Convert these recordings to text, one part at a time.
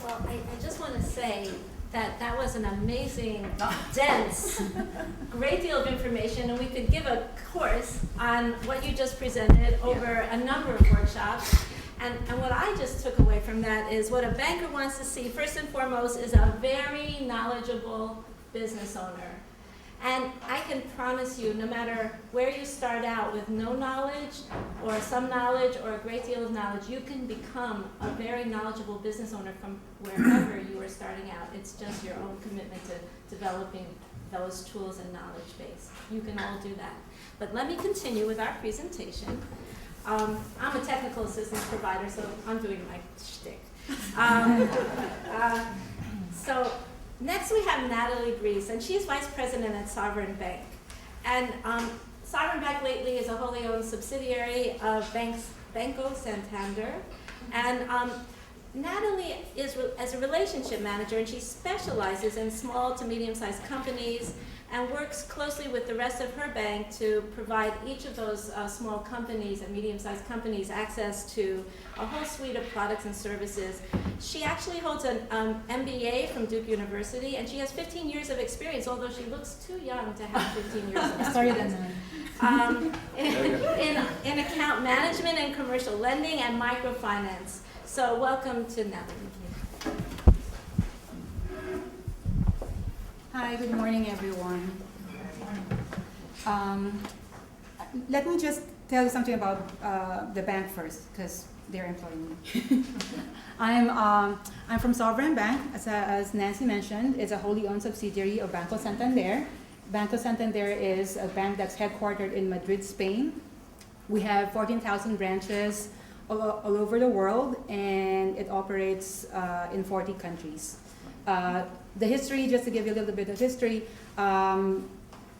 Well, I just want to say that that was an amazing, dense, great deal of information, and we could give a course on what you just presented over a number of workshops. And what I just took away from that is what a banker wants to see, first and foremost, is a very knowledgeable business owner. And I can promise you, no matter where you start out with no knowledge or some knowledge or a great deal of knowledge, you can become a very knowledgeable business owner from wherever you are starting out. It's just your own commitment to developing those tools and knowledge base. You can all do that. But let me continue with our presentation. I'm a technical assistance provider, so I'm doing my shtick. So next we have Natalie Brees, and she's vice president at Sovereign Bank. And Sovereign Bank lately is a wholly owned subsidiary of Banco Santander. And Natalie is as a relationship manager, and she specializes in small to medium-sized companies and works closely with the rest of her bank to provide each of those small companies and medium-sized companies access to a whole suite of products and services. She actually holds an MBA from Duke University, and she has 15 years of experience, although she looks too young to have 15 years of experience. In account management and commercial lending and microfinance. So welcome to Natalie. Hi, good morning, everyone. Let me just tell you something about the bank first, because they're employing me. I'm from Sovereign Bank, as Nancy mentioned. It's a wholly owned subsidiary of Banco Santander. Banco Santander is a bank that's headquartered in Madrid, Spain. We have 14,000 branches all over the world, and it operates in 40 countries. The history, just to give you a little bit of history,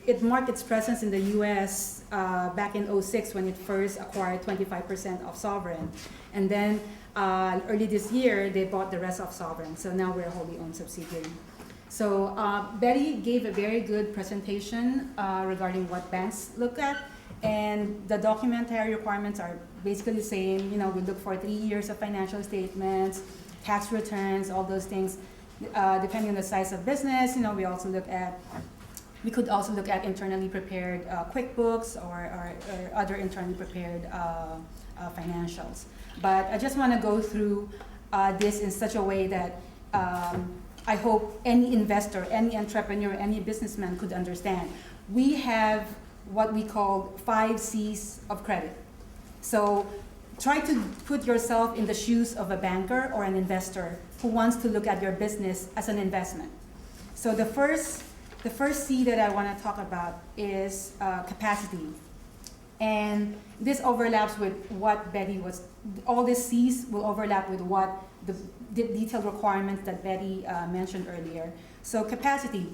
it marked its presence in the US back in 2006 when it first acquired 25% of Sovereign. And then early this year, they bought the rest of Sovereign. So now we're a wholly owned subsidiary. So Betty gave a very good presentation regarding what banks look at. And the documentary requirements are basically the same. You know, we look for 3 years of financial statements, tax returns, all those things. Depending on the size of business, you know, we could also look at internally prepared QuickBooks or other internally prepared financials. But I just want to go through this in such a way that I hope any investor, any entrepreneur, any businessman could understand. We have what we call 5 C's of credit. So try to put yourself in the shoes of a banker or an investor who wants to look at your business as an investment. So the first C that I want to talk about is capacity. And this overlaps with what Betty was, all these C's will overlap with what the detailed requirements that Betty mentioned earlier. So capacity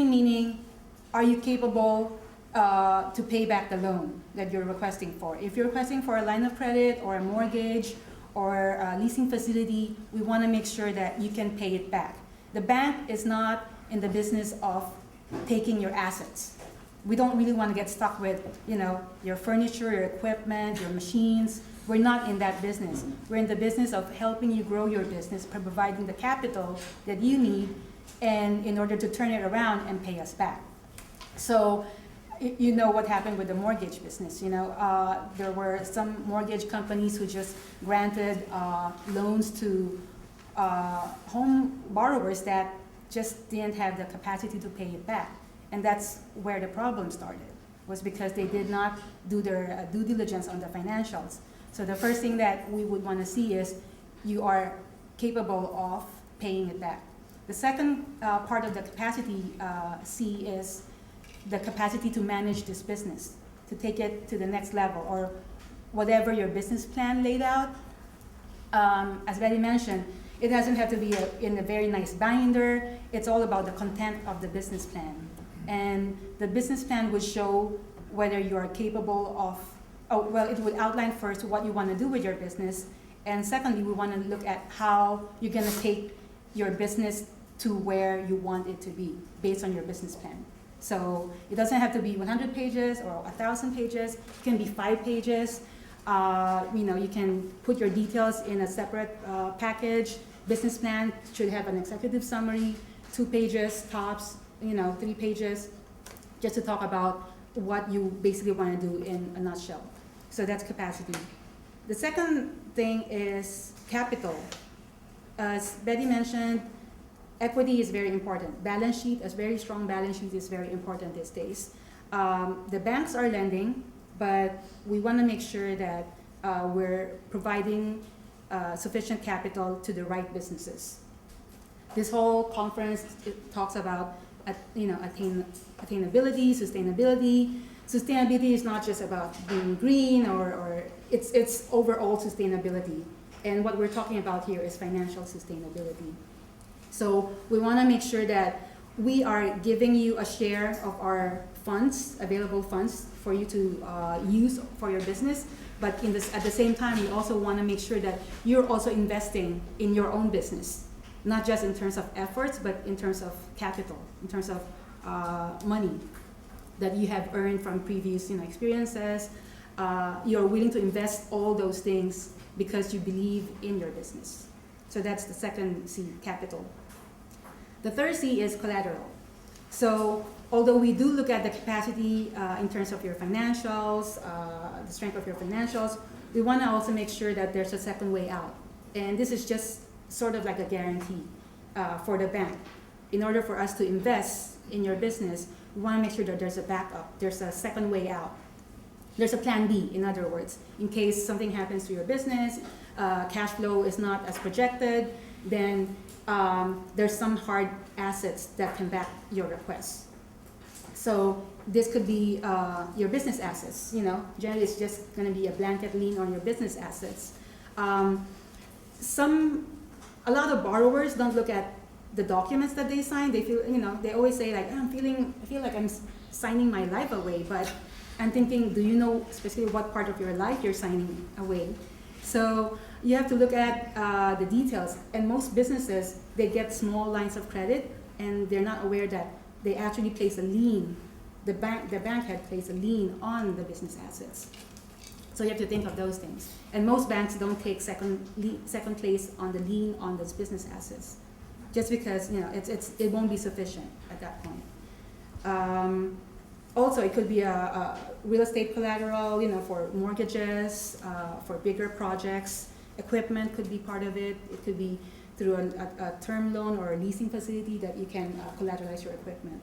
meaning, are you capable to pay back the loan that you're requesting for? If you're requesting for a line of credit or a mortgage or a leasing facility, we want to make sure that you can pay it back. The bank is not in the business of taking your assets. We don't really want to get stuck with, you know, your furniture, your equipment, your machines. We're not in that business. We're in the business of helping you grow your business, providing the capital that you need, and in order to turn it around and pay us back. So you know what happened with the mortgage business. You know, there were some mortgage companies who just granted loans to home borrowers that just didn't have the capacity to pay it back. And that's where the problem started, was because they did not do their due diligence on the financials. So the first thing that we would want to see is you are capable of paying it back. The second part of the capacity C is the capacity to manage this business, to take it to the next level, or whatever your business plan laid out. As Betty mentioned, it doesn't have to be in a very nice binder. It's all about the content of the business plan. And the business plan would show whether you are capable of, it would outline first what you want to do with your business. And secondly, we want to look at how you're going to take your business to where you want it to be based on your business plan. So it doesn't have to be 100 pages or 1,000 pages. It can be 5 pages. You can put your details in a separate package. Business plan should have an executive summary, 2 pages tops, 3 pages, just to talk about what you basically want to do in a nutshell. So that's capacity. The second thing is capital. As Betty mentioned, equity is very important. Balance sheet, a very strong balance sheet is very important these days. The banks are lending, but we want to make sure that we're providing sufficient capital to the right businesses. This whole conference talks about attainability, sustainability. Sustainability is not just about being green or it's overall sustainability. And what we're talking about here is financial sustainability. So we want to make sure that we are giving you a share of our funds, available funds for you to use for your business. But at the same time, we also want to make sure that you're also investing in your own business, not just in terms of efforts, but in terms of capital, in terms of money that you have earned from previous experiences. You're willing to invest all those things because you believe in your business. So that's the second C, capital. The third C is collateral. So although we do look at the capacity in terms of your financials, the strength of your financials, we want to also make sure that there's a second way out. And this is just sort of like a guarantee for the bank. In order for us to invest in your business, we want to make sure that there's a backup, there's a second way out. There's a plan B, in other words, in case something happens to your business, cash flow is not as projected, then there's some hard assets that can back your request. So this could be your business assets. Generally it's just going to be a blanket lien on your business assets. A lot of borrowers don't look at the documents that they sign. They feel, they always say like, I feel like I'm signing my life away, but I'm thinking, do you know specifically what part of your life you're signing away? So you have to look at the details. And most businesses, they get small lines of credit, and they're not aware that they actually place a lien. The bank had placed a lien on the business assets. So you have to think of those things. And most banks don't take second place on the lien on those business assets, just because it won't be sufficient at that point. Also, it could be a real estate collateral, for mortgages, for bigger projects. Equipment could be part of it. It could be through a term loan or a leasing facility that you can collateralize your equipment.